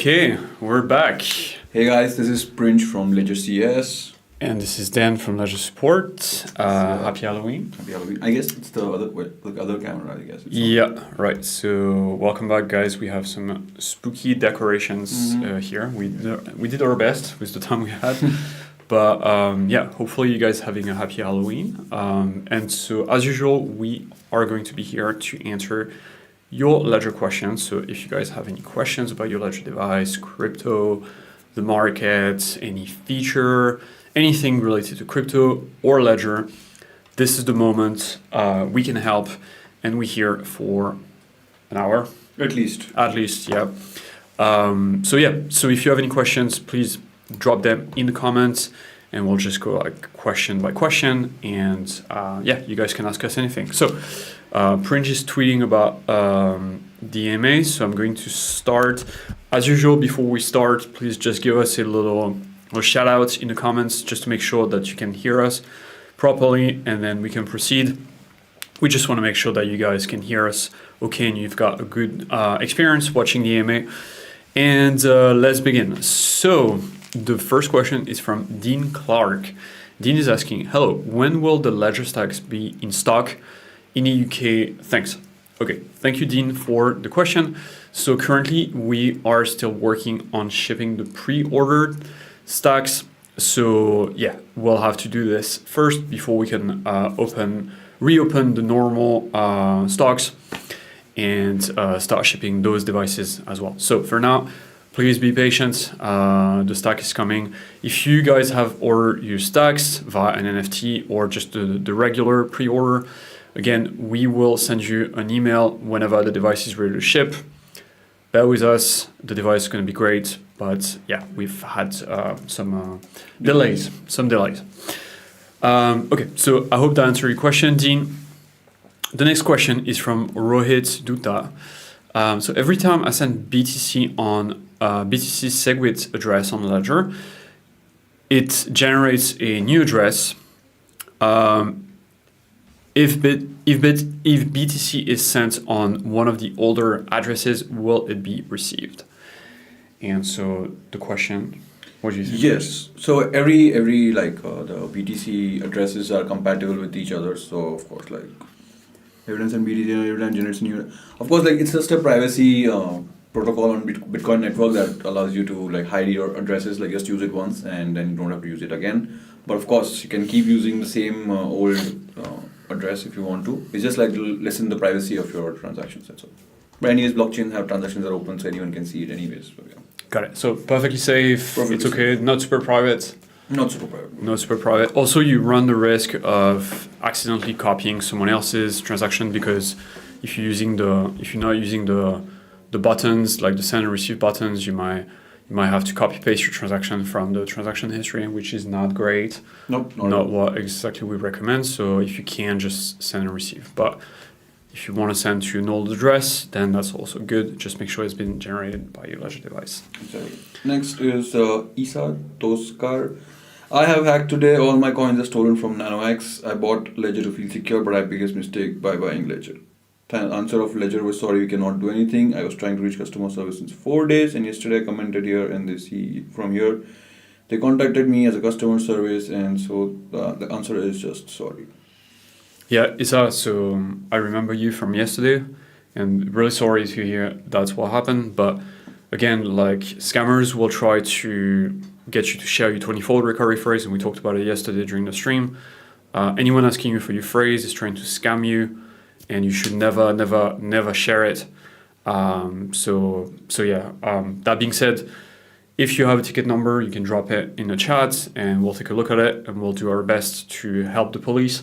Okay, we're back. Hey guys, this is Prince from Ledger CS. And this is Dan from Ledger Support. Happy Halloween. Happy Halloween. I guess it's the other camera, I guess. Yeah, right. So welcome back, guys. We have some spooky decorations here. We did our best with the time we had. But yeah, hopefully you guys having a happy Halloween. And so as usual, we are going to be here to answer your Ledger questions. So if you guys have any questions about your Ledger device, crypto, the market, any feature, anything related to crypto or Ledger, this is the moment we can help, and we're here for an hour. At least, yeah. So if you have any questions, please drop them in the comments, and we'll just go like question by question, and yeah, you guys can ask us anything. So Prince is tweeting about DMA, so I'm going to start. As usual, before we start, please just give us a little shout out in the comments just to make sure that you can hear us properly, and then we can proceed. We just want to make sure that you guys can hear us okay and you've got a good experience watching the AMA. And let's begin. So the first question is from Dean Clark. Dean is asking, hello, when will the Ledger stacks be in stock in the UK? Thanks. Okay, thank you, Dean, for the question. So currently we are still working on shipping the pre-ordered stacks. So yeah, we'll have to do this first before we can reopen the normal stocks and start shipping those devices as well. So for now, please be patient. The stack is coming. If you guys have ordered your stacks via an NFT or just the regular pre-order, again, we will send you an email whenever the device is ready to ship. Bear with us. The device is going to be great, but yeah, we've had some delays. Okay, so I hope that answered your question, Dean. The next question is from Rohit Dutta. So every time I send BTC on BTC SegWit address on Ledger, it generates a new address. If BTC is sent on one of the older addresses, will it be received? And so the question, what do you think? Yes. So every the BTC addresses are compatible with each other. So of course, like evidence and BTC evidence generates new. Of course, like it's just a privacy protocol on Bitcoin network that allows you to like hide your addresses, like just use it once and then you don't have to use it again. But of course, you can keep using the same old address if you want to. It's just like to lessen the privacy of your transactions. That's all. But anyways, blockchains have transactions that are open, so anyone can see it anyways. So yeah. Got it. So perfectly safe. It's okay. Safe. Not super private. Not super private. Not super private. Also, you run the risk of accidentally copying someone else's transaction, because if you're not using the buttons, like the send and receive buttons, you might have to copy paste your transaction from the transaction history, which is not great. Nope. Not what exactly we recommend. So if you can, just send and receive. But if you want to send to an old address, then that's also good. Just make sure it's been generated by your Ledger device. Exactly. Next is Isa Toskar. I have hacked today. All my coins are stolen from NanoX. I bought Ledger to feel secure, but I biggest mistake by buying Ledger. The answer of Ledger was, sorry, we cannot do anything. I was trying to reach customer service since 4 days, and yesterday I commented here, and they see from here. They contacted me as a customer service, and so the answer is just sorry. Yeah, Isa, so I remember you from yesterday, and really sorry to hear that's what happened. But again, like, scammers will try to get you to share your 24 recovery phrase, and we talked about it yesterday during the stream. Anyone asking you for your phrase is trying to scam you, and you should never share it. So yeah, that being said, if you have a ticket number, you can drop it in the chat and we'll take a look at it, and we'll do our best to help the police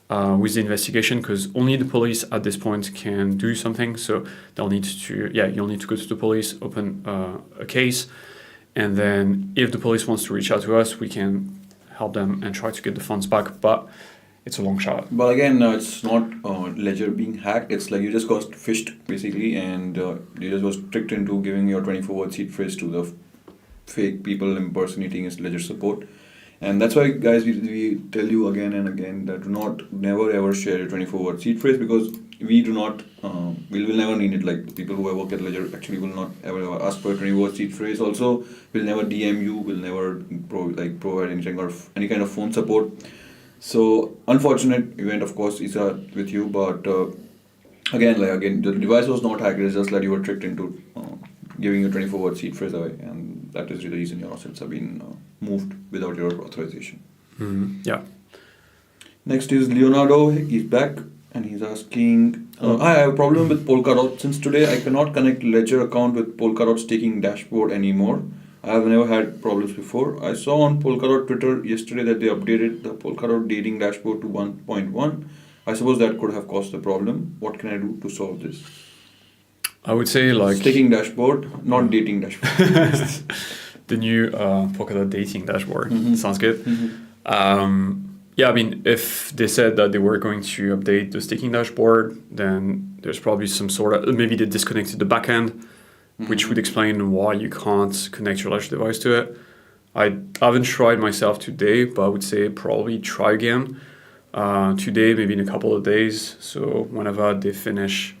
with the investigation, because only the police at this point can do something. So you'll need to go to the police, open a case, and then if the police wants to reach out to us, we can help them and try to get the funds back. But it's a long shot. But again, it's not Ledger being hacked. It's like you just got phished basically, and you just was tricked into giving your 24-word seed phrase to the fake people impersonating as Ledger support. And that's why, guys, we tell you again and again that never ever share your 24-word seed phrase, because we do not, we will never need it. Like the people who work at Ledger actually will not ever ask for a 20-word seed phrase. Also, will never DM you, will never provide anything or any kind of phone support. So unfortunate event, of course, is with you, but again, the device was not hacked. It's just that you were tricked into giving you 24-word seed phrase away, and that is the reason your assets have been moved without your authorization. Yeah. Next is Leonardo. He's back and he's asking, I have a problem with Polkadot. Since today I cannot connect Ledger account with Polkadot staking dashboard anymore. I have never had problems before. I saw on Polkadot Twitter yesterday that they updated the Polkadot dating dashboard to 1.1. I suppose that could have caused the problem. What can I do to solve this? I would say like Staking dashboard, not dating dashboard. the new Polkadot dating dashboard. Mhm. Sounds good. Mhm. Yeah, I mean, if they said that they were going to update the staking dashboard, then there's probably some sort of, maybe they disconnected the backend, which would explain why you can't connect your Ledger device to it. I haven't tried myself today, but I would say probably try again today, maybe in a couple of days. So whenever they finish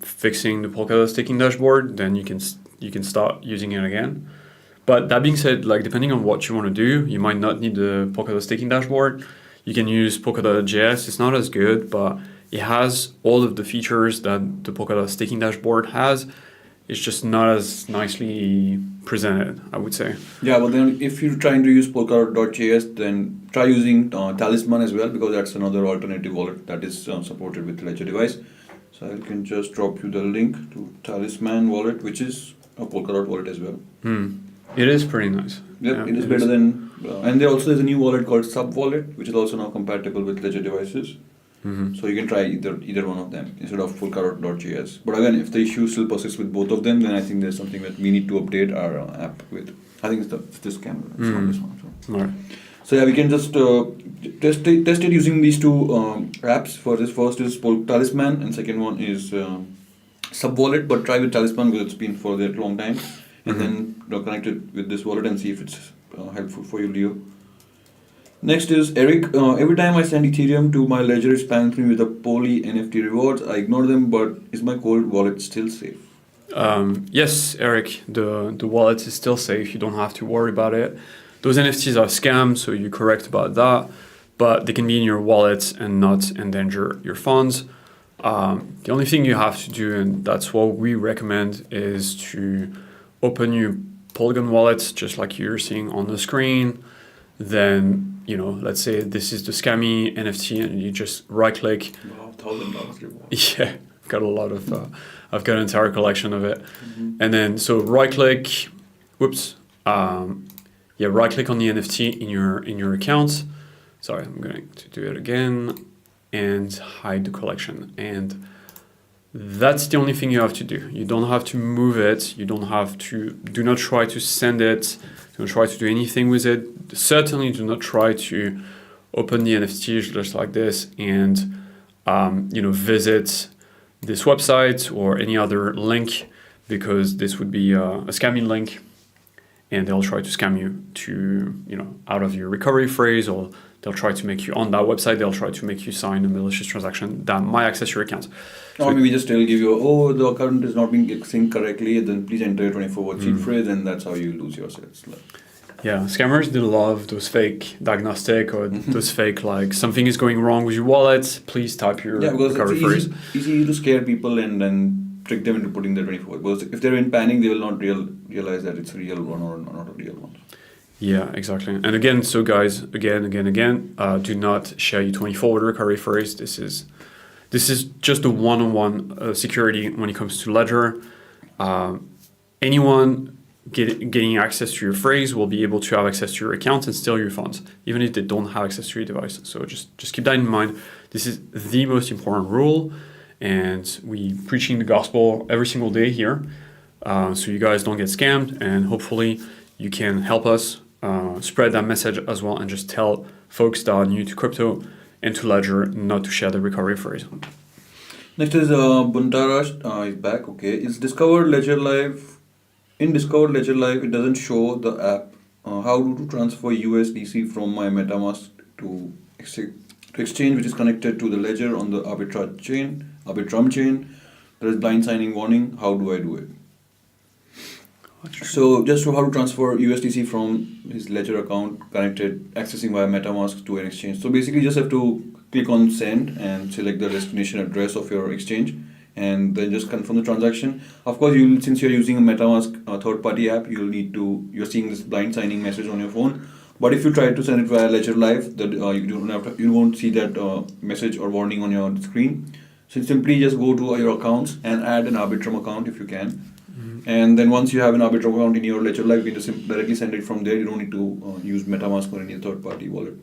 fixing the Polkadot staking dashboard, then you can start using it again. But that being said, like depending on what you want to do, you might not need the Polkadot staking dashboard. You can use Polkadot.js. It's not as good, but it has all of the features that the Polkadot staking dashboard has. It's just not as nicely presented, I would say. Yeah, but then if you're trying to use Polkadot.js, then try using Talisman as well, because that's another alternative wallet that is supported with the Ledger device. So I can just drop you the link to Talisman wallet, which is a Polkadot wallet as well. It is pretty nice. Yep, Yeah, it is better than, and there also is a new wallet called Sub Wallet, which is also now compatible with Ledger devices. So you can try either one of them instead of Polkadot.js. But again, if the issue still persists with both of them, then I think there's something that we need to update our app with. I think it's this camera. It's not this one. So. Right. So yeah, we can just test it using these two apps. For this, first is Talisman, and second one is Sub Wallet. But try with Talisman because it's been for a long time, and then connect it with this wallet and see if it's helpful for you, Leo. Next is Eric. Every time I send Ethereum to my Ledger, it spams me with a Poly NFT rewards. I ignore them, but is my cold wallet still safe? Yes, Eric, the wallet is still safe. You don't have to worry about it. Those NFTs are scams, so you're correct about that. But they can be in your wallet and not endanger your funds. The only thing you have to do, and that's what we recommend, is to open your Polygon wallet, just like you're seeing on the screen. Then, let's say this is the scammy NFT, and you just right-click. Wow, $1,000 reward. Yeah, got a lot of. I've got an entire collection of it, and then so right-click. Whoops. Right-click on the NFT in your account. Sorry, I'm going to do it again, and hide the collection. And that's the only thing you have to do. You don't have to move it. You don't have to. Do not try to send it. Don't try to do anything with it. Certainly do not try to open the NFTs just like this and visit this website or any other link, because this would be a scamming link, and they'll try to scam you to out of your recovery phrase, or they'll try to make you on that website. They'll try to make you sign a malicious transaction that might access your account. Or maybe just they'll give you, the account is not being synced correctly, then please enter a 24-word seed phrase, and that's how you lose your assets. Yeah, scammers, they love those fake diagnostic or those fake, like, something is going wrong with your wallet, please type your recovery phrase. It's easy to scare people and then trick them into putting the 24. Because if they're in panic, they will not realize that it's a real one or not a real one. Yeah, exactly. And again, so guys, again, do not share your 24-word recovery phrase. This is just a one-on-one security when it comes to Ledger. Anyone getting access to your phrase will be able to have access to your account and steal your funds, even if they don't have access to your device. So just keep that in mind. This is the most important rule, and we preaching the gospel every single day here, so you guys don't get scammed, and hopefully you can help us spread that message as well, and just tell folks that are new to crypto and to Ledger not to share the recovery phrase. Next is Buntarash is back. Okay, is Discovered Ledger Live? In Discovered Ledger Live, it doesn't show the app. How to transfer USDC from my MetaMask to exchange which is connected to the ledger on the Arbitrum chain. There is blind signing warning. How do I do it? So just how to transfer USDC from his ledger account connected, accessing via MetaMask to an exchange. So basically just have to click on send and select the destination address of your exchange and then just confirm the transaction. Of course, since you're using a MetaMask third-party app, you're seeing this blind signing message on your phone. But if you try to send it via Ledger Live, you won't see that message or warning on your screen. So simply just go to your accounts and add an Arbitrum account if you can. And then once you have an Arbitrum account in your Ledger Live, you can just directly send it from there. You don't need to use MetaMask or any third-party wallet.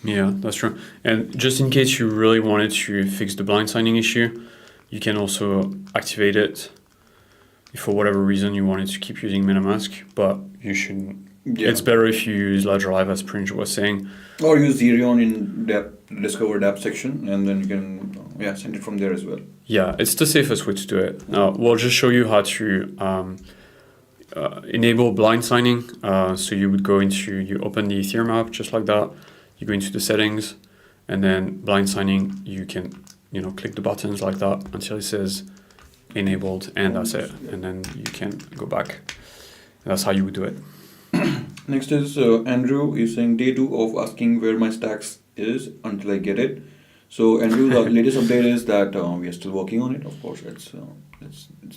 Yeah, that's true. And just in case you really wanted to fix the blind signing issue, you can also activate it if for whatever reason you wanted to keep using MetaMask, but you shouldn't. Yeah. It's better if you use Ledger Live, as Prince was saying. Or use Zerion in the Discovered App section, and then you can send it from there as well. Yeah, it's the safest way to do it. We'll just show you how to enable blind signing. So you would you open the Ethereum app just like that. You go into the settings, and then blind signing, you can click the buttons like that until it says enabled, and that's it. And then you can go back. That's how you would do it. Next is Andrew is saying day 2 of asking where my stacks is until I get it. So Andrew, the latest update is that we are still working on it. Of course, it's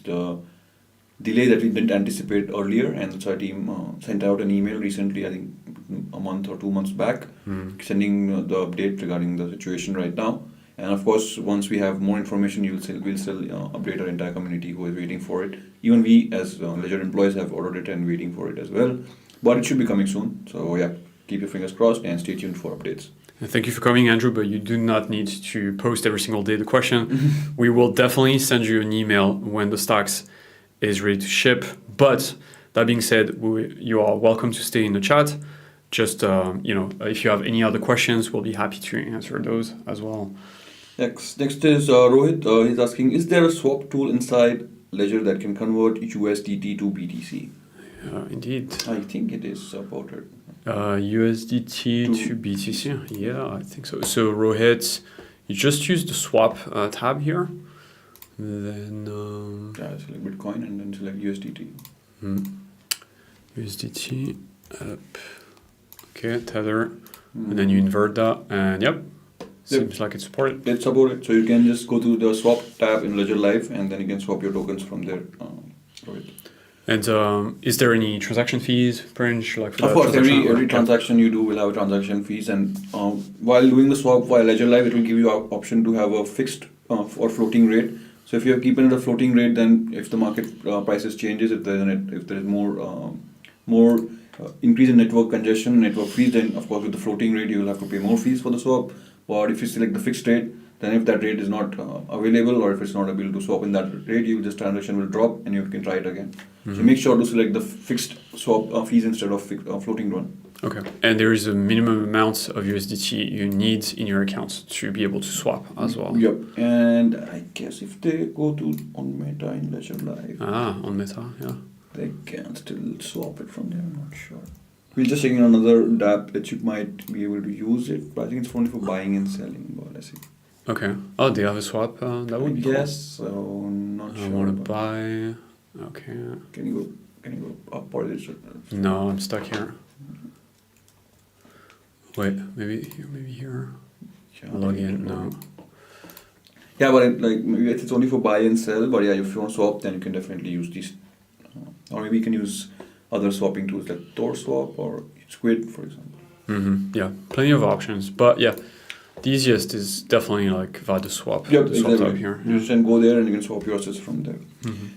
the delay that we didn't anticipate earlier, and so our team sent out an email recently, I think a month or 2 months back, sending the update regarding the situation right now. And of course, once we have more information, we'll still update our entire community who is waiting for it. Even we as Ledger employees have ordered it and waiting for it as well. But it should be coming soon. So yeah, keep your fingers crossed and stay tuned for updates. And thank you for coming, Andrew, but you do not need to post every single day the question. We will definitely send you an email when the stacks is ready to ship. But that being said, you are welcome to stay in the chat. Just, if you have any other questions, we'll be happy to answer those as well. Next is Rohit. He's asking, is there a swap tool inside Ledger that can convert USDT to BTC? Indeed. I think it is supported. USDT to BTC? Yeah, I think so. So Rohit, you just use the swap tab here. Then select Bitcoin and then select USDT. USDT up. Okay, Tether. And then you invert that, and seems like it's supported. It's supported. So you can just go to the swap tab in Ledger Live, and then you can swap your tokens from there. Rohit. And is there any transaction fees, Prince? Like of course, every transaction you do will have transaction fees, and while doing the swap via Ledger Live, it will give you an option to have a fixed or floating rate. So if you're keeping it a floating rate, then if the market prices changes, if there is more increase in network congestion, network fees, then of course with the floating rate you will have to pay more fees for the swap. Or if you select the fixed rate, then if that rate is not available, or if it's not able to swap in that rate, this transaction will drop and you can try it again. So make sure to select the fixed swap fees instead of floating one. Okay. And there is a minimum amount of USDT you need in your account to be able to swap as well. Yep. And I guess if they go on Meta in Ledger Live. On Meta, yeah. They can still swap it from there, I'm not sure. We'll just check in another dApp that you might be able to use it, but I think it's only for buying and selling, but let's see. Okay. Oh, they have a swap? That would be cool. Yes, so not sure. I want to buy. Okay. Can you go up or is it? No, I'm stuck here. Wait, maybe here. Yeah, log in. No. Yeah, but maybe it's only for buy and sell. But yeah, if you want to swap, then you can definitely use these. Or maybe you can use other swapping tools like TorSwap or Squid, for example. Yeah, plenty of options. But yeah, the easiest is definitely via the swap. Yep, the swap exactly. tab here. You can go there and you can swap your assets from there.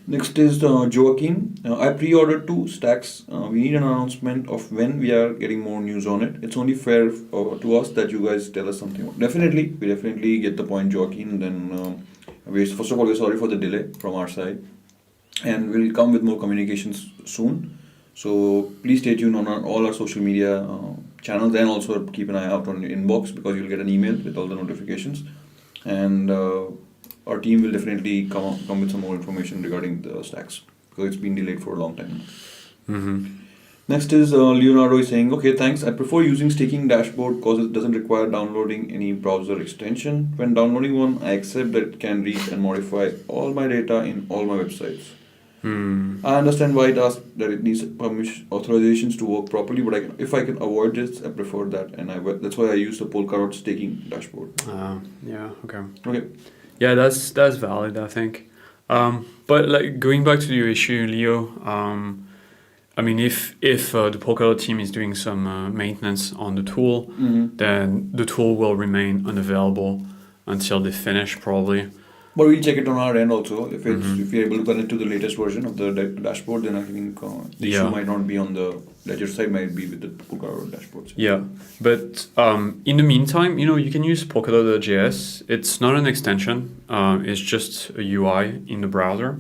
Next is Joaquin. I pre-ordered 2 stacks. We need an announcement of when we are getting more news on it. It's only fair to us that you guys tell us something. We definitely get the point, Joaquin. Then first of all, we're sorry for the delay from our side. And we'll come with more communications soon. So please stay tuned on all our social media channels, and also keep an eye out on your inbox, because you'll get an email with all the notifications. And our team will definitely come with some more information regarding the stacks, because it's been delayed for a long time. Next is Leonardo is saying, okay, thanks. I prefer using staking dashboard because it doesn't require downloading any browser extension. When downloading one, I accept that it can read and modify all my data in all my websites. I understand why it asks that it needs authorizations to work properly, but if I can avoid this, I prefer that, and that's why I use the Polkadot staking dashboard. Yeah. Okay. Okay. Yeah, that's valid, I think. But like going back to your issue, Leo. I mean, if the Polkadot team is doing some maintenance on the tool, then the tool will remain unavailable until they finish, probably. But we'll check it on our end also. If we're able to connect to the latest version of the dashboard, then I think the issue might not be on the Ledger side, might be with the Polkadot dashboard. Yeah, but in the meantime, you can use Polkadot.js. It's not an extension. It's just a UI in the browser.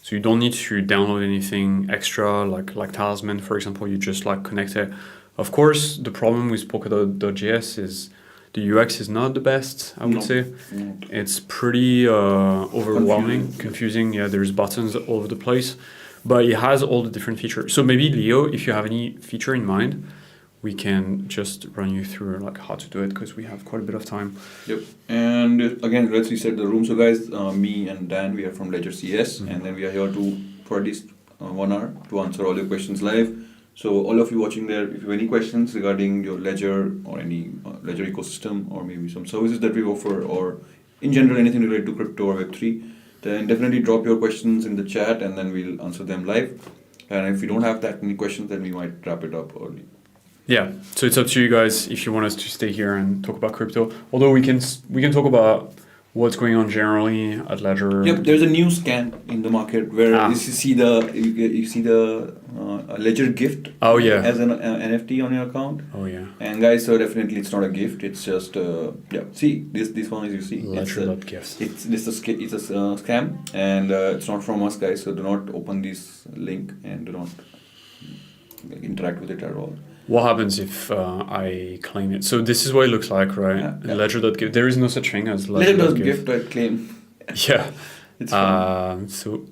So you don't need to download anything extra, like Talisman, for example. You just connect it. Of course, the problem with Polkadot.js is the UX is not the best, I would say. It's pretty overwhelming, confusing. Yeah, there's buttons all over the place, but it has all the different features. So maybe Leo, if you have any feature in mind, we can just run you through how to do it, because we have quite a bit of time. Yep. And again, let's reset the room. So guys, me and Dan, we are from Ledger CS, and then we are here for at least 1 hour to answer all your questions live. So all of you watching there, if you have any questions regarding your Ledger or any Ledger ecosystem, or maybe some services that we offer, or in general anything related to crypto or Web3, then definitely drop your questions in the chat, and then we'll answer them live. And if we don't have that many questions, then we might wrap it up early. Yeah, so it's up to you guys if you want us to stay here and talk about crypto. Although we can talk about what's going on generally at Ledger. Yep, there's a new scam in the market where you see the Ledger gift as an NFT on your account. Oh yeah. And guys, so definitely it's not a gift. It's just see this one, as you see. Ledger.gift. It's a scam, and it's not from us, guys. So do not open this link and do not interact with it at all. What happens if I claim it? So this is what it looks like, right? Yeah. Ledger.gift. There is no such thing as Ledger.gift. Ledger.gift claim. Yeah. It's so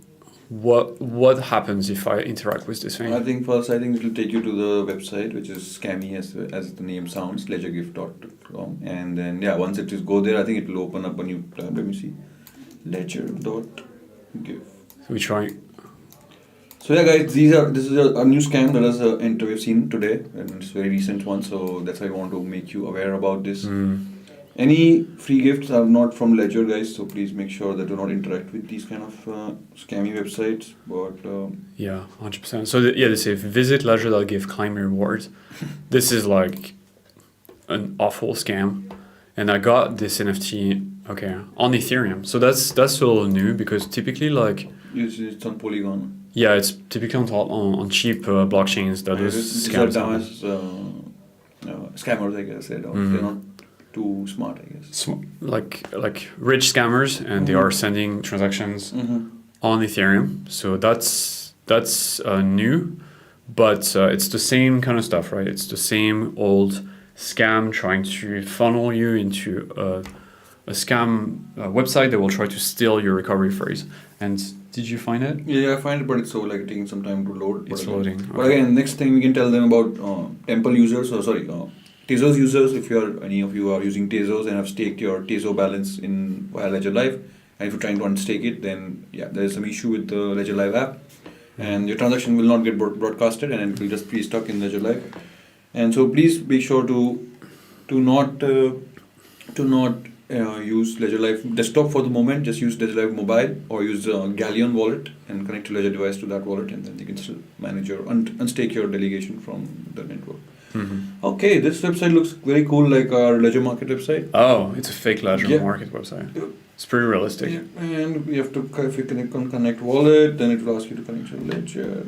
what happens if I interact with this thing? I think it will take you to the website, which is scammy as the name sounds, ledgergift.com. And then once it is go there, I think it will open up a new tab. Let me see. Ledger.gift. So we try. So guys, this is a new scam that we've seen today, and it's a very recent one. So that's why I want to make you aware about this. Any free gifts are not from Ledger, guys. So please make sure that do not interact with these kind of scammy websites. But 100%. So they say visit Ledger.gift, claim rewards. This is like an awful scam, and I got this NFT on Ethereum. So that's a little new, because typically it's on Polygon. Yeah, it's typically on cheap blockchains that those scams are. Scammers, I guess. They're not too smart, I guess. Like rich scammers, and they are sending transactions on Ethereum. So that's new, but it's the same kind of stuff, right? It's the same old scam trying to funnel you into a scam website that will try to steal your recovery phrase. And did you find it? Yeah, I find it, but it's taking some time to load. It's loading. But again, next thing we can tell them about Temple users, Tezos users. If any of you are using Tezos and have staked your Tezo balance via Ledger Live, and if you're trying to unstake it, then there's some issue with the Ledger Live app, and your transaction will not get broadcasted, and it will just be stuck in Ledger Live. And so please be sure to not use Ledger Live desktop for the moment. Just use Ledger Live mobile, or use Galleon wallet and connect your Ledger device to that wallet, and then you can still manage your unstake your delegation from the network. Okay, this website looks very cool, like our Ledger Market website. Oh, it's a fake Ledger Market website. Yep. It's pretty realistic. Yeah. And we have to, if you connect wallet, then it will ask you to connect your Ledger.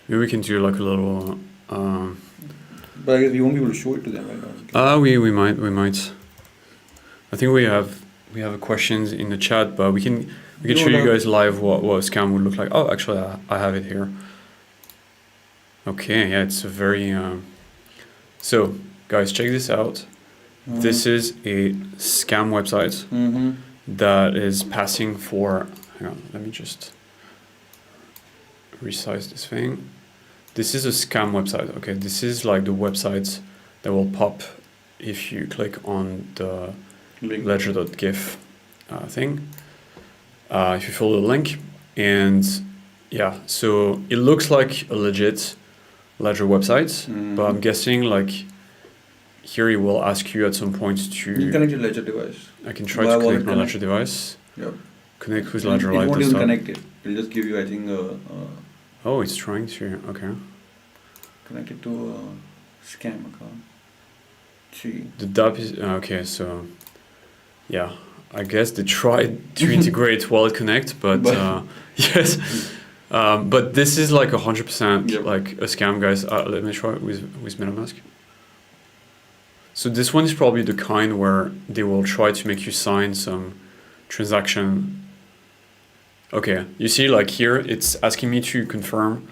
Maybe we can do a little. But I guess we won't be able to show it to them right now. We might. I think we have questions in the chat, but we can show you guys live what a scam would look like. Oh, actually, I have it here. Okay, yeah, it's a very. So, guys, check this out. This is a scam website that is passing for. Hang on, let me just resize this thing. This is a scam website. Okay, this is like the website that will pop if you click on the Link. ledger.gif thing. If you follow the link, and yeah, so it looks like a legit Ledger website, but I'm guessing like here it will ask you at some point You to. connect your Ledger device. I can try Via to connect wallet my connect. Ledger device. Yep. Connect with It Ledger Live won't even desktop. connect it. It'll just give you, I think, Oh, it's trying to. Okay. connect it to a scam account. See. The DApp is okay. So, yeah, I guess they tried to integrate Wallet Connect, but yes, but this is like 100% Yep. like a scam, guys. Let me try with MetaMask. So this one is probably the kind where they will try to make you sign some transaction. Okay, you see, like here, it's asking me to confirm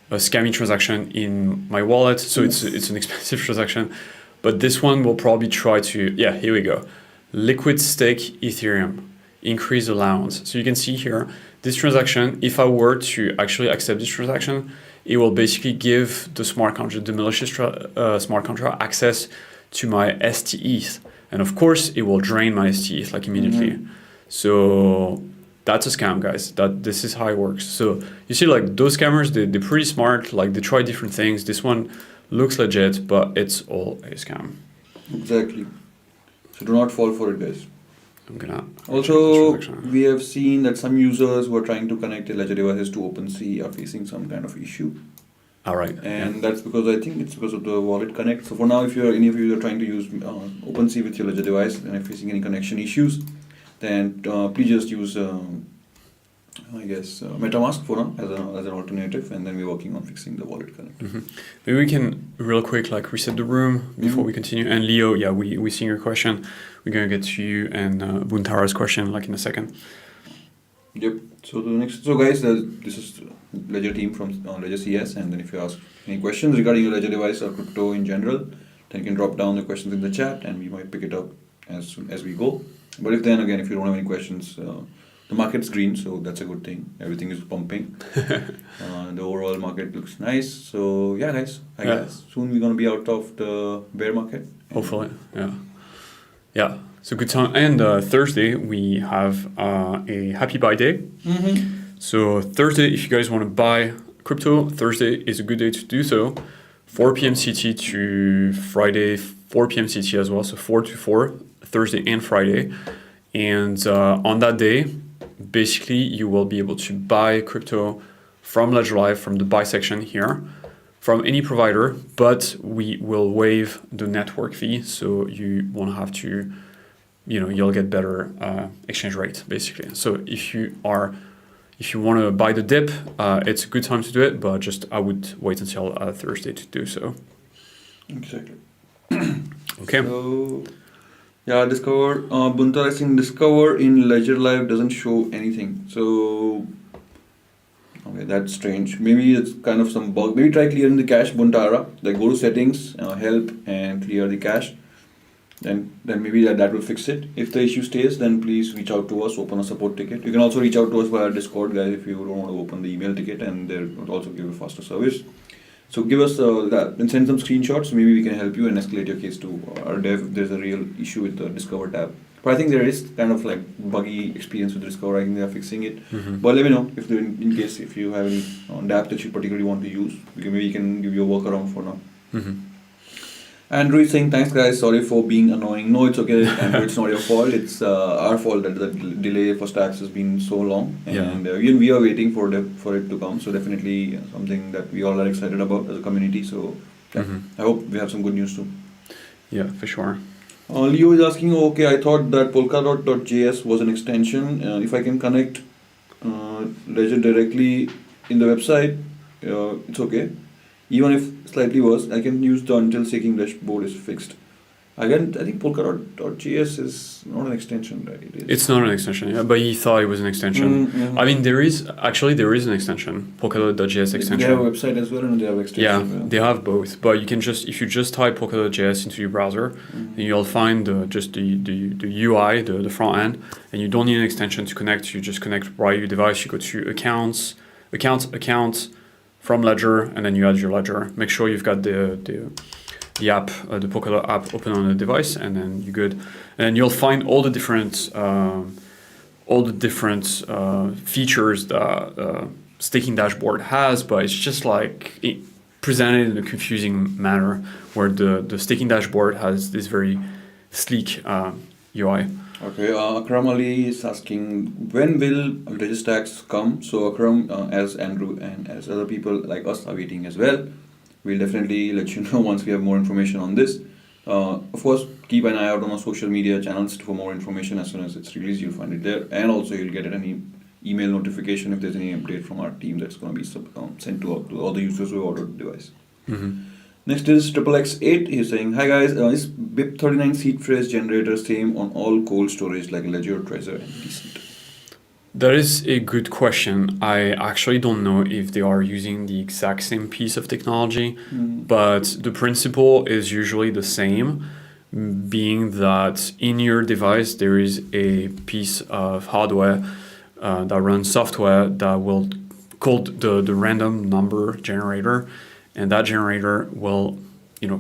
a scammy transaction in my wallet. So it's an expensive transaction. But this one will probably try to, yeah, here we go. Liquid stake Ethereum, increase allowance. So you can see here, this transaction, if I were to actually accept this transaction, it will basically give the smart contract, the malicious smart contract access to my STETH. And of course, it will drain my STETH like immediately. So that's a scam, guys. This is how it works. So you see, like those scammers, they're pretty smart. Like they try different things. This one looks legit, but it's all a scam. Exactly. So do not fall for it, guys. I'm gonna Also, check this transaction. we have seen that some users who are trying to connect their Ledger devices to OpenSea are facing some kind of issue. All right. And that's because I think it's because of the wallet connect. So for now, if any of you are trying to use OpenSea with your Ledger device and are facing any connection issues, then please just use MetaMask for now as an alternative, and then we're working on fixing the wallet connect. Maybe we can real quick like reset the room before we continue. And Leo, yeah, we seen your question. We're gonna get to you and Buntara's question like in a second. Yep. So guys, this is Ledger team from Ledger CS, and then if you ask any questions regarding your Ledger device or crypto in general, then you can drop down the questions in the chat, and we might pick it up as soon as we go. But if you don't have any questions, the market's green, so that's a good thing. Everything is pumping. The overall market looks nice. So yeah, guys, I guess soon we're gonna be out of the bear market. Hopefully, yeah. So good time. And Thursday we have a happy buy day. So Thursday, if you guys want to buy crypto, Thursday is a good day to do so. 4 p.m. CT to Friday, 4 p.m. CT as well. So 4 to 4, Thursday and Friday. And on that day, basically you will be able to buy crypto from Ledger Live, from the buy section here, from any provider, but we will waive the network fee. So you won't have to, you'll get better exchange rate basically. So if you want to buy the dip, it's a good time to do it, but I would wait until Thursday to do so. Exactly. Okay. So, yeah, Buntar is saying Discover in Ledger Live doesn't show anything. So, okay, that's strange. Maybe it's kind of some bug. Maybe try clearing the cache, Buntara. Like go to settings, help, and clear the cache. Then maybe that will fix it. If the issue stays, then please reach out to us, open a support ticket. You can also reach out to us via Discord, guys, if you don't want to open the email ticket, and they will also give you faster service. So give us that and send some screenshots. Maybe we can help you and escalate your case to our dev if there's a real issue with the Discover tab. But I think there is kind of like buggy experience with Discover. I think they are fixing it. But let me know if in case if you have any dApp that you particularly want to use. Maybe we can give you a workaround for now. Andrew is saying, thanks guys, sorry for being annoying. No, it's okay, Andrew, it's not your fault. It's our fault that the delay for stacks has been so long. And even we are waiting for it to come. So definitely something that we all are excited about as a community. So I hope we have some good news soon. Yeah, for sure. Leo is asking, okay, I thought that Polkadot.js was an extension. If I can connect Ledger directly in the website, it's okay. Even if slightly worse, I can use the until staking dashboard is fixed. Again, I think Polkadot.js is not an extension, right? It's not an extension, but he thought it was an extension. I mean, there is an extension, Polkadot.js extension. They have a website as well, and they have extension. Yeah, they have both. But you can if you just type Polkadot.js into your browser, then you'll find just the UI, the front end, and you don't need an extension to connect. You just connect via your device. You go to accounts, from Ledger, and then you add your ledger. Make sure you've got the app, the Polkadot app open on the device, and then you're good. And you'll find all the different features that staking dashboard has, but it's just like presented in a confusing manner, where the staking dashboard has this very sleek UI. Okay, Akram Ali is asking, when will Registax come? So Akram, as Andrew and as other people like us are waiting as well, we'll definitely let you know once we have more information on this. Of course, keep an eye out on our social media channels for more information. As soon as it's released, you'll find it there. And also you'll get any email notification if there's any update from our team that's going to be sent to all the users who ordered the device. Mm-hmm. Next is XXX8. He's saying, hi guys, is BIP39 seed phrase generator same on all cold storage like Ledger, Trezor, and Decent? That is a good question. I actually don't know if they are using the exact same piece of technology, but the principle is usually the same, being that in your device there is a piece of hardware that runs software that will called the random number generator, and that generator will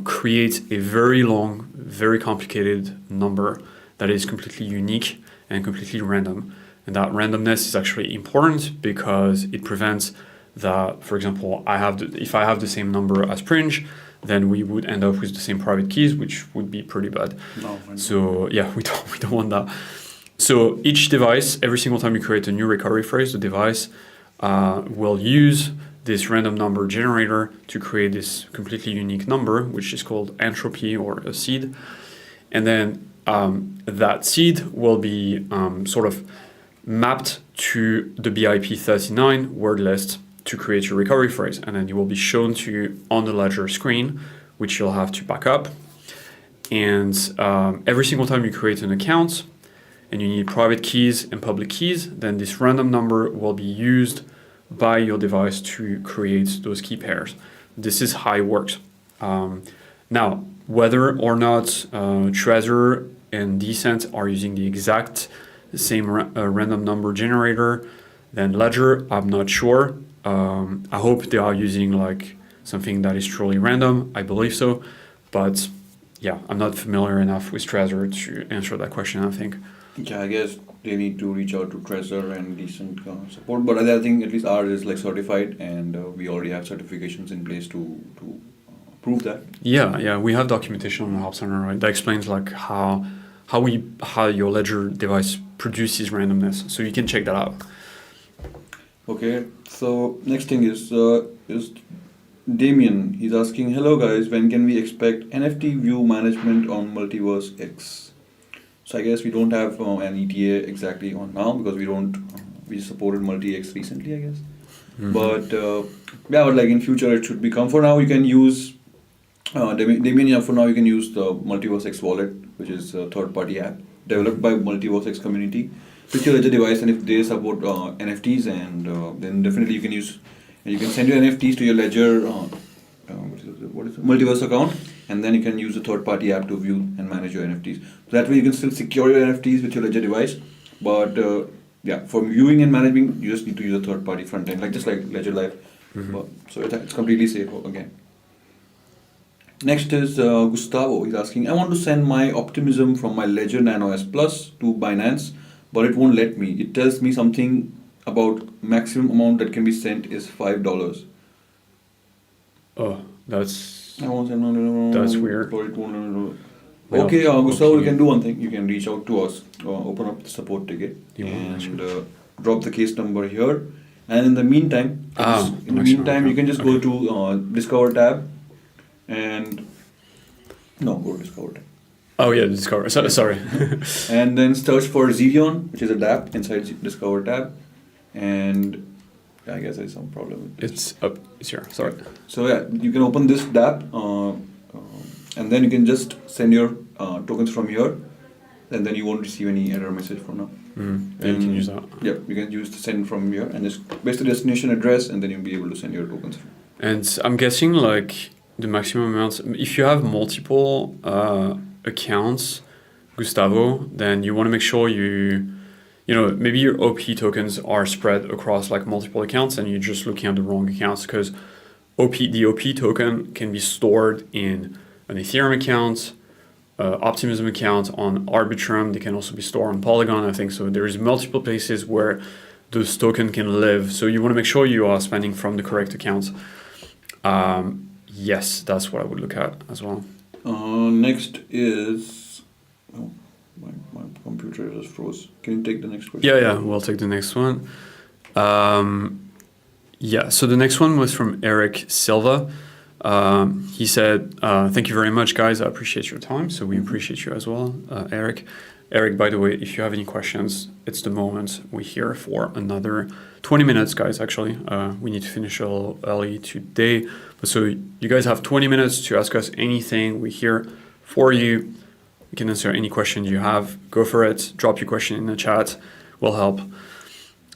create a very long, very complicated number that is completely unique and completely random. And that randomness is actually important because it prevents that, for example, if I have the same number as Pringe, then we would end up with the same private keys, which would be pretty bad. No, so yeah, we don't want that. So each device, every single time you create a new recovery phrase, the device will use this random number generator to create this completely unique number, which is called entropy or a seed. And then that seed will be sort of mapped to the BIP39 word list to create your recovery phrase. And then it will be shown to you on the Ledger screen, which you'll have to back up. And every single time you create an account and you need private keys and public keys, then this random number will be used by your device to create those key pairs. This is how it works. Now, whether or not Trezor and Decent are using the exact same random number generator, then Ledger, I'm not sure. I hope they are using like something that is truly random. I believe so, but yeah, I'm not familiar enough with Trezor to answer that question, I think. Yeah, I guess they need to reach out to Trezor and Decent support, but I think at least ours is like certified, and we already have certifications in place to prove that. Yeah, we have documentation on the Help Center, right? That explains like how your Ledger device produces randomness, so you can check that out. Okay, so next thing is Damien. He's asking, hello guys, when can we expect NFT view management on Multiverse X? So I guess we don't have an ETA exactly on now because we supported Multi-X recently, I guess. Mm-hmm. But like in future it should become. For now you can use Damien. For now you can use the Multiverse X wallet, which is a third-party app developed by Multiverse X community with your Ledger device, and if they support NFTs, and then definitely you can send your NFTs to your Ledger Multiverse account, and then you can use a third-party app to view and manage your NFTs. So that way you can still secure your NFTs with your Ledger device, but for viewing and managing, you just need to use a third-party front end, just like Ledger Live. Mm-hmm. So it's completely safe again. Next is Gustavo. He's asking, I want to send my Optimism from my Ledger Nano S Plus to Binance, but it won't let me. It tells me something about maximum amount that can be sent is $5. Oh, that's weird. Well, okay, Gustavo, you can do one thing. You can reach out to us, open up the support ticket, and drop the case number here. And in the meantime, you can just go to Discover tab, and go to Discover tab. Oh yeah, Discover. Sorry. And then search for Zerion, which is a dApp inside Discover tab, and I guess there's some problem with this. It's here. Sorry. So yeah, you can open this dApp, and then you can just send your tokens from here, and then you won't receive any error message from now. Mm-hmm. And you can use that. Yeah, you can use the send from here and just paste the destination address, and then you'll be able to send your tokens. And I'm guessing like the maximum amounts, if you have multiple accounts, Gustavo, then you want to make sure maybe your OP tokens are spread across like multiple accounts and you're just looking at the wrong accounts, because the OP token can be stored in an Ethereum account, Optimism account, on Arbitrum. They can also be stored on Polygon, I think. So there is multiple places where those tokens can live. So you want to make sure you are spending from the correct account. Yes, that's what I would look at as well. Next is... Oh, my computer just froze. Can you take the next question? Yeah, we'll take the next one. Yeah, so the next one was from Eric Silva. He said, thank you very much, guys. I appreciate your time. So we appreciate you as well, Eric. Eric, by the way, if you have any questions, it's the moment. We're here for another 20 minutes, guys, actually. We need to finish a little early today. But so you guys have 20 minutes to ask us anything. We're here for you. We can answer any questions you have. Go for it. Drop your question in the chat. We'll help.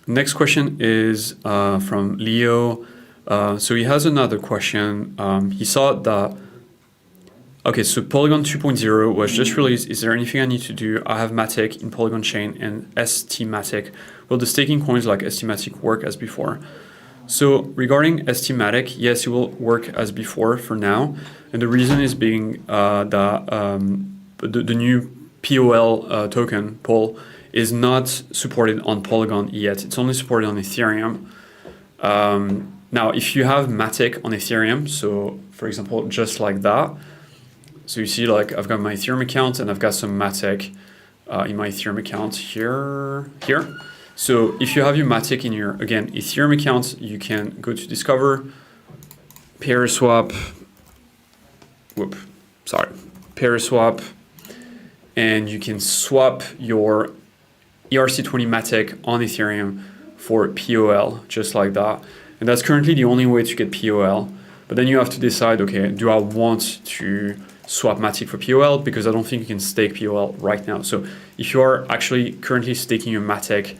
Next question is from Leo. So he has another question. He saw that, okay, so Polygon 2.0 was just released. Is there anything I need to do? I have Matic in Polygon chain and STMatic. Will the staking coins like STMatic work as before? So regarding STMatic, yes, it will work as before for now. And the reason is being that the new POL token, POL, is not supported on Polygon yet. It's only supported on Ethereum. Now, if you have Matic on Ethereum, so for example, just like that, so you see like I've got my Ethereum account and I've got some Matic in my Ethereum account here. So if you have your Matic in your, again, Ethereum account, you can go to Discover, Paraswap, Paraswap, and you can swap your ERC20 Matic on Ethereum for POL, just like that. And that's currently the only way to get POL. But then you have to decide, okay, do I want to swap Matic for POL? Because I don't think you can stake POL right now. So if you are actually currently staking your Matic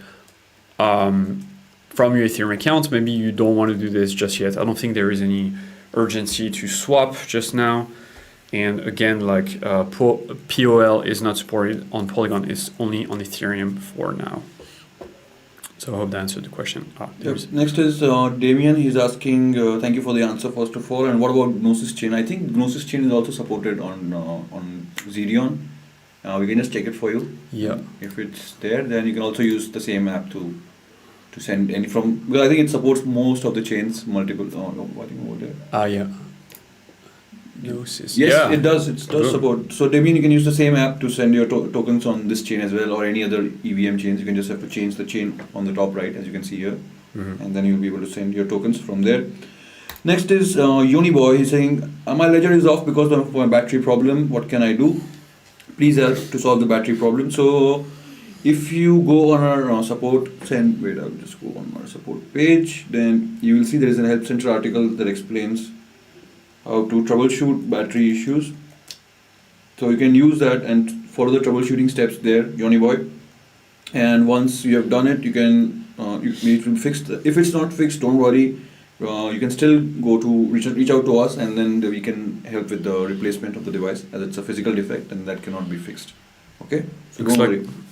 from your Ethereum account, maybe you don't want to do this just yet. I don't think there is any urgency to swap just now. And again, like POL is not supported on Polygon, it's only on Ethereum for now. So I hope that answered the question. Yep. Next is Damien. He's asking, thank you for the answer first of all. And what about Gnosis Chain? I think Gnosis Chain is also supported on Zerion. We can just check it for you. Yeah. If it's there, then you can also use the same app to send any from. Well, I think it supports most of the chains, multiple. I think over there. Yeah. Gnosis. Yes, yeah. it does. It does support. So Damien, you can use the same app to send your tokens on this chain as well, or any other EVM chains. You can just have to change the chain on the top right, as you can see here, and then you'll be able to send your tokens from there. Next is Uniboy. He's saying, my ledger is off because of my battery problem. What can I do? Please help to solve the battery problem. So if you go on our support, I'll just go on our support page. Then you will see there is a Help Center article that explains how to troubleshoot battery issues. So you can use that and follow the troubleshooting steps there, Uniboy. And once you have done it, you can it will fix. If it's not fixed, don't worry. You can still go to reach out to us, and then we can help with the replacement of the device, as it's a physical defect and that cannot be fixed. Okay. So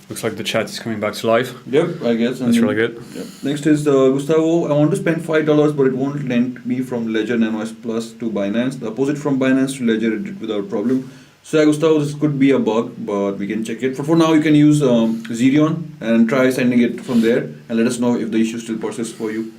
looks like the chat is coming back to life. Yep, I guess. That's really good. Yep. Next is Gustavo. I want to spend $5, but it won't lend me from Ledger NanoS Plus to Binance. The opposite from Binance to Ledger without problem. So yeah, Gustavo, this could be a bug, but we can check it. For now, you can use Zerion and try sending it from there, and let us know if the issue still persists for you.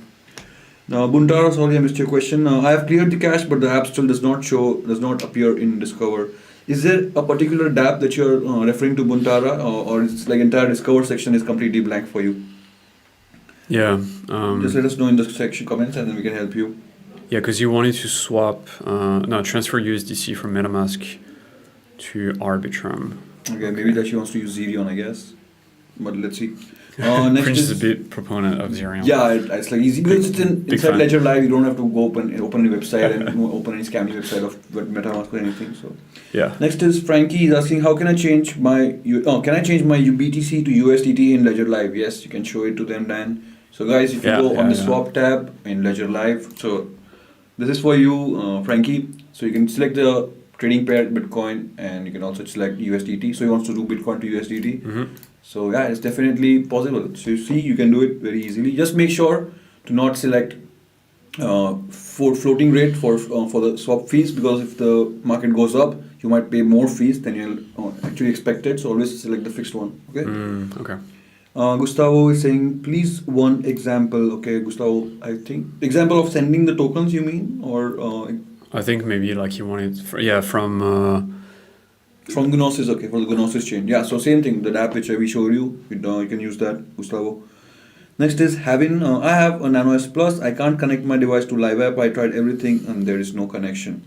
Now, Buntara, sorry I missed your question. I have cleared the cache, but the app still does not appear in Discover. Is there a particular dApp that you're referring to, Buntara, or it's like entire Discover section is completely blank for you? Yeah. Just let us know in the section comments, and then we can help you. Yeah, because you wanted to transfer USDC from MetaMask to Arbitrum. Okay, maybe that she wants to use Zerion, I guess. But let's see. Next Prince is a bit proponent of Zerion. Yeah, it's like easy because it's inside Ledger Live. You don't have to go open any website and open any scammy website of MetaMask or anything. So yeah. Next is Frankie. He's asking, how can I change my BTC to USDT in Ledger Live? Yes, you can show it to them, Dan. So guys, if you go on the swap tab in Ledger Live, so this is for you, Frankie. So you can select the trading pair Bitcoin, and you can also select USDT. So he wants to do Bitcoin to USDT. Mm-hmm. So yeah, it's definitely possible. So you see, you can do it very easily. Just make sure to not select for floating rate for the swap fees, because if the market goes up, you might pay more fees than you'll actually expected. So always select the fixed one. Okay. Okay. Gustavo is saying, please one example. Okay, Gustavo, I think example of sending the tokens. You mean, or I think maybe like you wanted, from. from Gnosis? Okay, for the Gnosis chain. Yeah. So same thing. The app which we showed you, you can use that, Gustavo. Next is having. I have a Nano S Plus. I can't connect my device to Live App. I tried everything and there is no connection.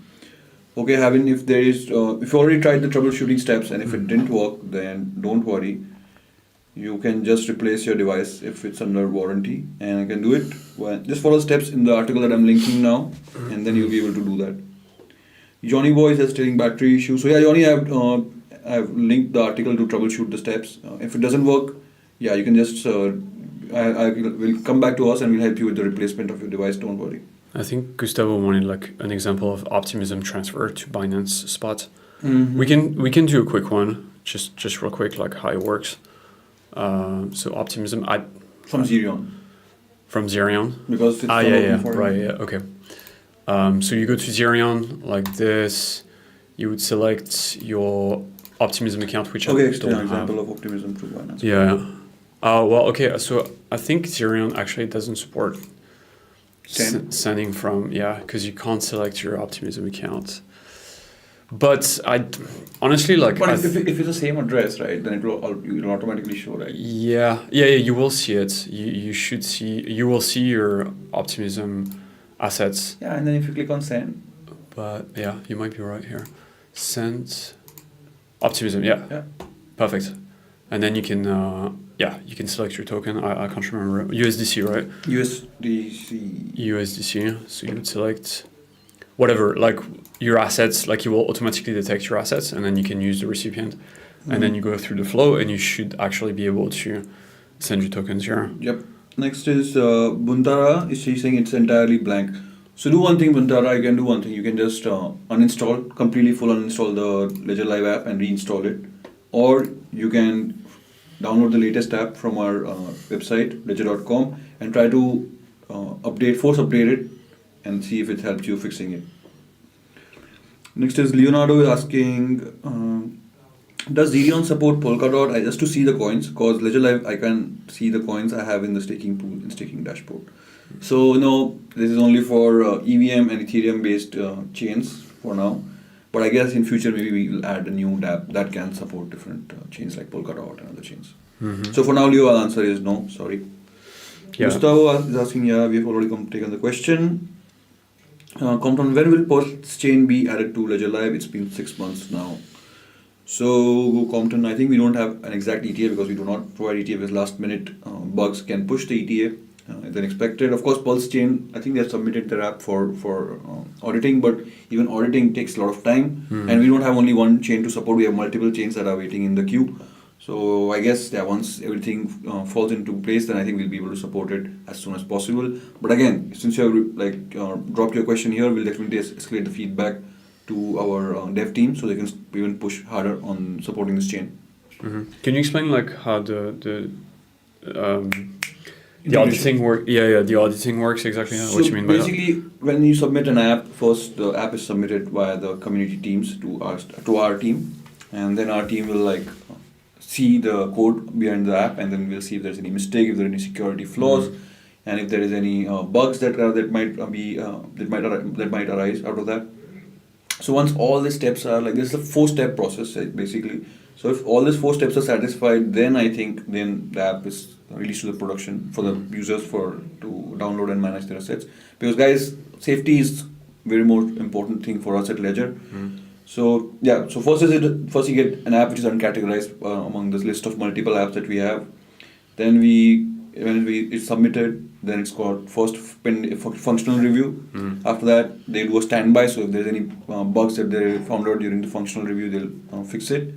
Okay, having, if there is, if you already tried the troubleshooting steps and if it didn't work, then don't worry. You can just replace your device if it's under warranty, and I can do it. Well, just follow the steps in the article that I'm linking now, and then you'll be able to do that. Johnny Boy is stating battery issue. So yeah, Johnny, I've linked the article to troubleshoot the steps. If it doesn't work, yeah, you can just I will come back to us and we'll help you with the replacement of your device. Don't worry. I think Gustavo wanted like an example of Optimism transfer to Binance Spot. Mm-hmm. We can do a quick one, just real quick, like how it works. So Optimism, From Zerion. from Zerion. Because it's Okay. So you go to Zerion like this. You would select your Optimism account, which Okay, I it's don't an have. example of Optimism through Binance. Yeah. Well, okay. So I think Zerion actually doesn't support sending from, because you can't select your Optimism account. But I honestly like. But if it's the same address, right, then it'll automatically show, right? Yeah. You will see it. You should see. You will see your Optimism assets. Yeah, and then if you click on send. But yeah, you might be right here. Send Optimism. Yeah. Yeah. Perfect. And then you can you can select your token. I can't remember. USDC, right? USDC. So you would select whatever, like your assets, like you will automatically detect your assets, and then you can use the recipient. And then you go through the flow, and you should actually be able to send your tokens here. Yep. Next is Buntara. She's saying it's entirely blank. So do one thing, Buntara. You can do one thing. You can just uninstall, completely full uninstall the Ledger Live app and reinstall it. Or you can download the latest app from our website, ledger.com, and try to force update it, and see if it helps you fixing it. Next is Leonardo is asking, does Zerion support Polkadot? Just to see the coins, because Ledger Live, I can see the coins I have in the staking pool, in staking dashboard. So no, this is only for EVM and Ethereum based chains for now. But I guess in future maybe we'll add a new dApp that can support different chains like Polkadot and other chains. Mm-hmm. So for now, Leo, our answer is no. Sorry. Yeah. Gustavo is asking, we've already taken the question. Compton, when will Pulse chain be added to Ledger Live? It's been 6 months now. So Compton, I think we don't have an exact ETA because we do not provide ETA with last minute bugs can push the ETA than expected. Of course, Pulse chain, I think they have submitted their app for auditing, but even auditing takes a lot of time, and we don't have only one chain to support. We have multiple chains that are waiting in the queue. So I guess once everything falls into place, then I think we'll be able to support it as soon as possible. But again, since you have dropped your question here, we'll definitely escalate the feedback to our dev team so they can even push harder on supporting this chain. Mm-hmm. Can you explain like how the auditing work? The auditing works exactly. So what you mean by that? basically, when you submit an app, first the app is submitted via the community teams to our team, and then our team will see the code behind the app, and then we'll see if there's any mistake, if there are any security flaws, and if there is any bugs that might arise out of that. So once all the steps are this is a 4-step process basically. So if all these 4 steps are satisfied, then I think the app is released to the production for the users to download and manage their assets. Because guys, safety is very more important thing for us at Ledger. So first you get an app which is uncategorized among this list of multiple apps that we have. Then when it's submitted, then it's called first functional review. After that, they do a standby. So if there's any bugs that they found out during the functional review, they'll fix it.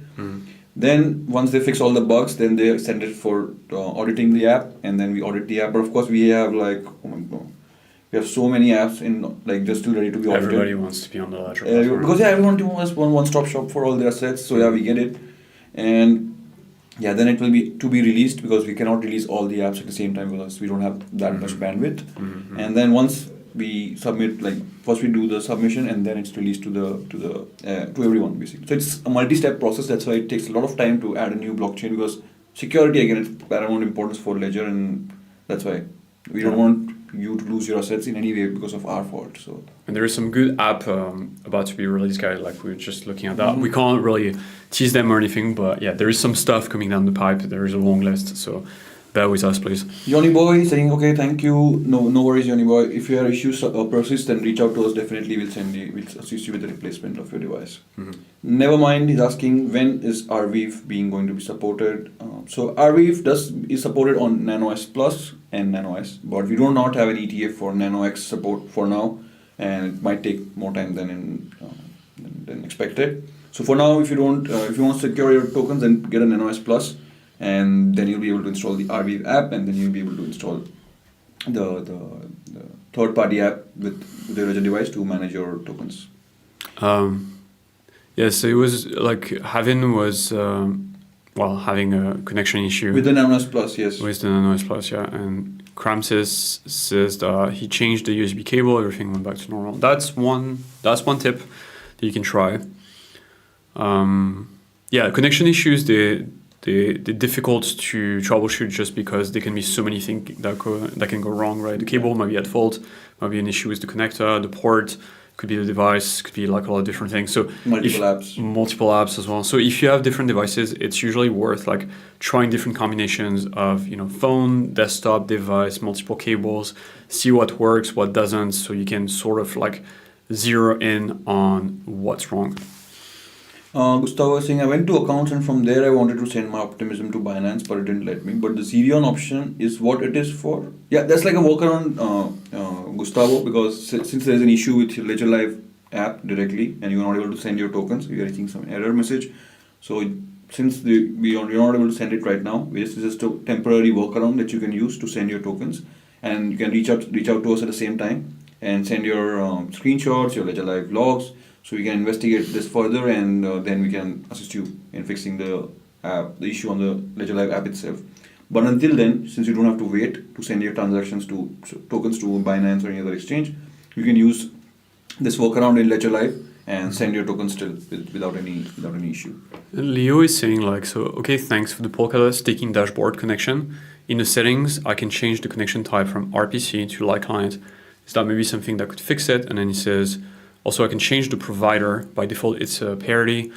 Then once they fix all the bugs, then they send it for auditing the app, and then we audit the app. But of course, we have we have so many apps in they're still ready to be audited. Everybody wants to be on the Ledger platform. Because everyone wants one-stop shop for all their assets. So we get it, and then it will be to be released because we cannot release all the apps at the same time because we don't have that much bandwidth. And then once we submit, like first we do the submission and then it's released to everyone basically. So it's a multi-step process. That's why it takes a lot of time to add a new blockchain, because security again is paramount importance for Ledger, and that's why we don't want you to lose your assets in any way because of our fault. So And there is some good app about to be released, guys. Like we were just looking at that. We can't really tease them or anything, but yeah, there is some stuff coming down the pipe. There is a long list, so bear with us, please. Johnny Boy saying, okay, thank you. No worries, Johnny Boy. If your issues persist, then reach out to us. Definitely, we'll assist you with the replacement of your device. Nevermind is asking, when is Arweave going to be supported? So Arweave is supported on Nano S Plus and Nano S, but we do not have an ETF for Nano X support for now, and it might take more time than expected. So for now, if you want to secure your tokens, then get a Nano S Plus, and then you'll be able to install the Arweave app, and then you'll be able to install the third-party app with the Ledger device to manage your tokens. So it was like having a connection issue With the Nano S Plus, yes. with the Nano S Plus, yeah. And Kramsis says that he changed the USB cable, everything went back to normal. That's one tip that you can try. Connection issues, they're difficult to troubleshoot just because there can be so many things that can go wrong, right? The cable might be at fault, might be an issue with the connector, the port, could be the device, could be like a lot of different things. So multiple apps as well. So if you have different devices, it's usually worth like trying different combinations of, phone, desktop, device, multiple cables, see what works, what doesn't, so you can sort of like zero in on what's wrong. Gustavo is saying, I went to accounts and from there I wanted to send my Optimism to Binance, but it didn't let me. But the Zerion option is what it is for. Yeah, that's like a workaround, Gustavo, because since there's an issue with your Ledger Live app directly and you're not able to send your tokens, you're getting some error message. So since you're not able to send it right now, this is just a temporary workaround that you can use to send your tokens, and you can reach out to us at the same time and send your screenshots, your Ledger Live logs. So we can investigate this further, and then we can assist you in fixing the issue on the Ledger Live app itself. But until then, since you don't have to wait to send your tokens to Binance or any other exchange, you can use this workaround in Ledger Live and send your tokens still without any issue. And Leo is saying okay, thanks for the Polkadot staking dashboard connection. In the settings, I can change the connection type from RPC to Light Client. Is that maybe something that could fix it? And then he says, also, I can change the provider. By default, it's a parity,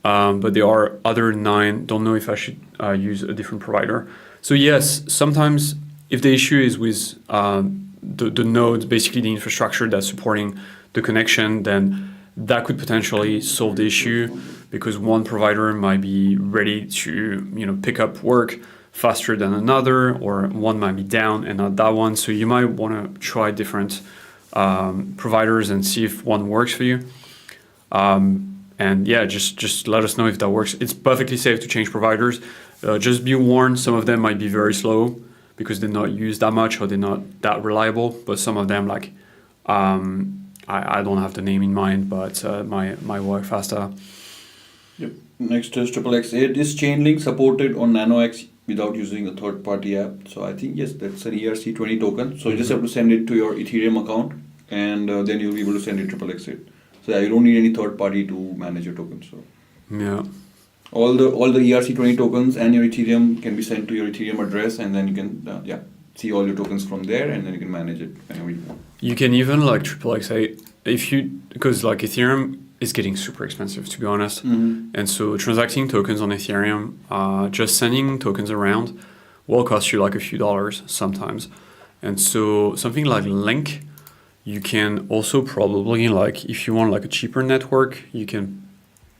but there are other 9. Don't know if I should use a different provider. So yes, sometimes if the issue is with the nodes, basically the infrastructure that's supporting the connection, then that could potentially solve the issue, because one provider might be ready to pick up work faster than another, or one might be down and not that one. So you might want to try different providers and see if one works for you. Just let us know if that works. It's perfectly safe to change providers. Just be warned, some of them might be very slow because they're not used that much or they're not that reliable. But some of them, like I don't have the name in mind, but might work faster. Yep. Next is XXX8. Is Chainlink supported on NanoX without using a third-party app? So I think yes, that's an ERC20 token. So you just have to send it to your Ethereum account, and then you'll be able to send it XXX8. So yeah, you don't need any third-party to manage your tokens. So yeah, all the ERC20 tokens and your Ethereum can be sent to your Ethereum address, and then you can see all your tokens from there, and then you can manage it whenever you want. You can even like XXX8 because like Ethereum is getting super expensive, to be honest. Mm-hmm. And so transacting tokens on Ethereum, just sending tokens around will cost you like a few dollars sometimes. And so something like Link, you can also probably like, if you want like a cheaper network, you can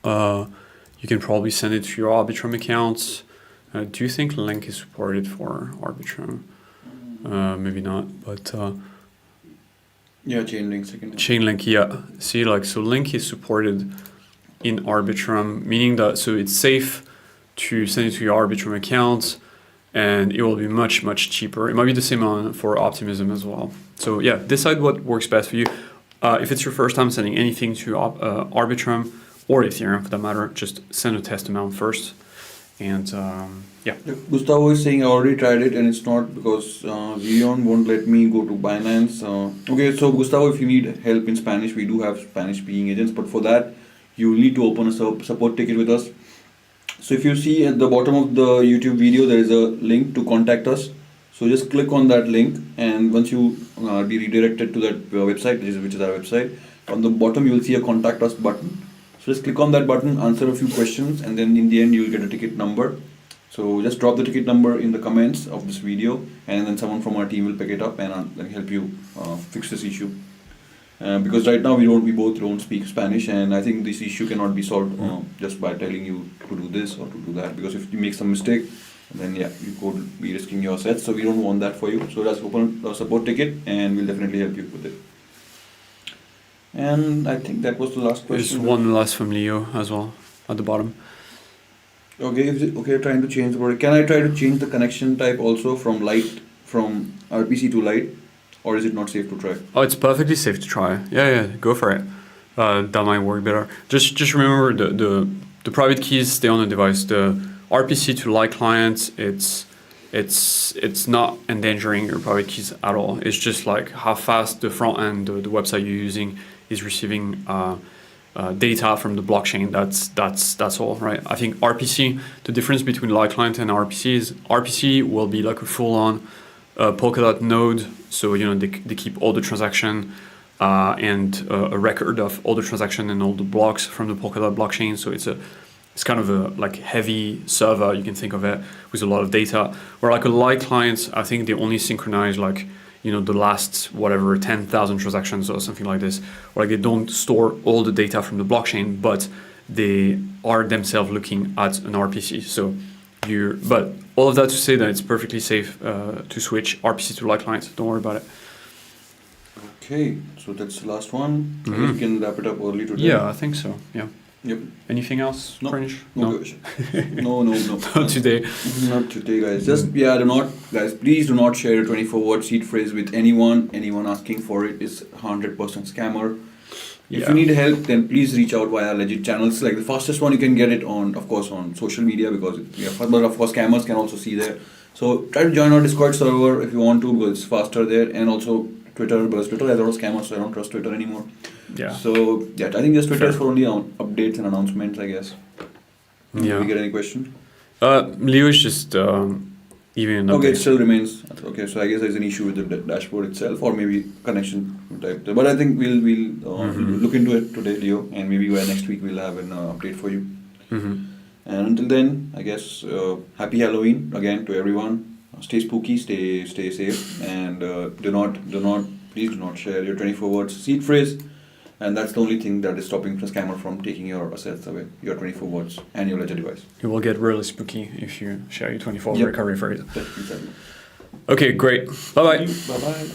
probably send it to your Arbitrum accounts. Do you think Link is supported for Arbitrum? Maybe not, but yeah, Chainlink second. Chainlink, yeah. See, so Link is supported in Arbitrum, meaning that so it's safe to send it to your Arbitrum account, and it will be much, much cheaper. It might be the same for Optimism as well. So yeah, decide what works best for you. If it's your first time sending anything to Arbitrum or Ethereum for that matter, just send a test amount first, And yeah. Gustavo is saying I already tried it and it's not because Zion won't let me go to Binance. Okay, so Gustavo, if you need help in Spanish, we do have Spanish speaking agents, but for that, you will need to open a support ticket with us. So if you see at the bottom of the YouTube video, there is a link to contact us. So just click on that link, and once you be redirected to that website, which is our website, on the bottom you will see a contact us button. So just click on that button, answer a few questions, and then in the end you will get a ticket number. So just drop the ticket number in the comments of this video, and then someone from our team will pick it up and help you fix this issue. Because right now we both don't speak Spanish, and I think this issue cannot be solved just by telling you to do this or to do that. Because if you make some mistake, then yeah, you could be risking your assets. So we don't want that for you. So just open a support ticket, and we'll definitely help you with it. And I think that was the last question. There's one last from Leo as well at the bottom. Okay, trying to change the product. Can I try to change the connection type also from RPC to Lite, or is it not safe to try? Oh, it's perfectly safe to try. Yeah, go for it. That might work better. Just remember the private keys stay on the device. The RPC to Lite client, it's not endangering your private keys at all. It's just like how fast the front end, the website you're using, is receiving data from the blockchain. That's all, right? I think RPC, the difference between Lite client and RPC is RPC will be like a full-on Polkadot node. So they keep all the transaction and a record of all the transaction and all the blocks from the Polkadot blockchain. So it's kind of a like heavy server, you can think of it, with a lot of data. Where like a Lite client, I think they only synchronize like the last whatever 10,000 transactions or something like this. Or like they don't store all the data from the blockchain, but they are themselves looking at an RPC. So but all of that to say that it's perfectly safe to switch RPC to Lite clients. Don't worry about it. Okay, so that's the last one. We can wrap it up early today. Yeah, I think so. Yeah. Yep. Anything else, No. Pranjish? No. No. Not today. Not today, guys. Please do not share a 24-word seed phrase with anyone. Anyone asking for it is 100% scammer. If you need help, then please reach out via legit channels. Like the fastest one, you can get it on social media, because but of course scammers can also see there. So try to join our Discord server if you want to, because it's faster there, and also Twitter, because Twitter has a lot of scammers, so I don't trust Twitter anymore. Yeah. So I think just Twitter is for only updates and announcements, I guess. Yeah. Did we get any question? Leo is just even. Okay, it still remains. Okay, so I guess there's an issue with the dashboard itself, or maybe connection type. But I think we'll look into it today, Leo, and maybe by next week we'll have an update for you. Mm-hmm. And until then, I guess happy Halloween again to everyone. Stay spooky, stay safe, and please do not share your 24 words seed phrase. And that's the only thing that is stopping the scammer from taking your assets away, your 24 words and your ledger device. It will get really spooky if you share your 24 Yep. recovery phrase. Exactly. Okay, great. Bye-bye. Bye-bye.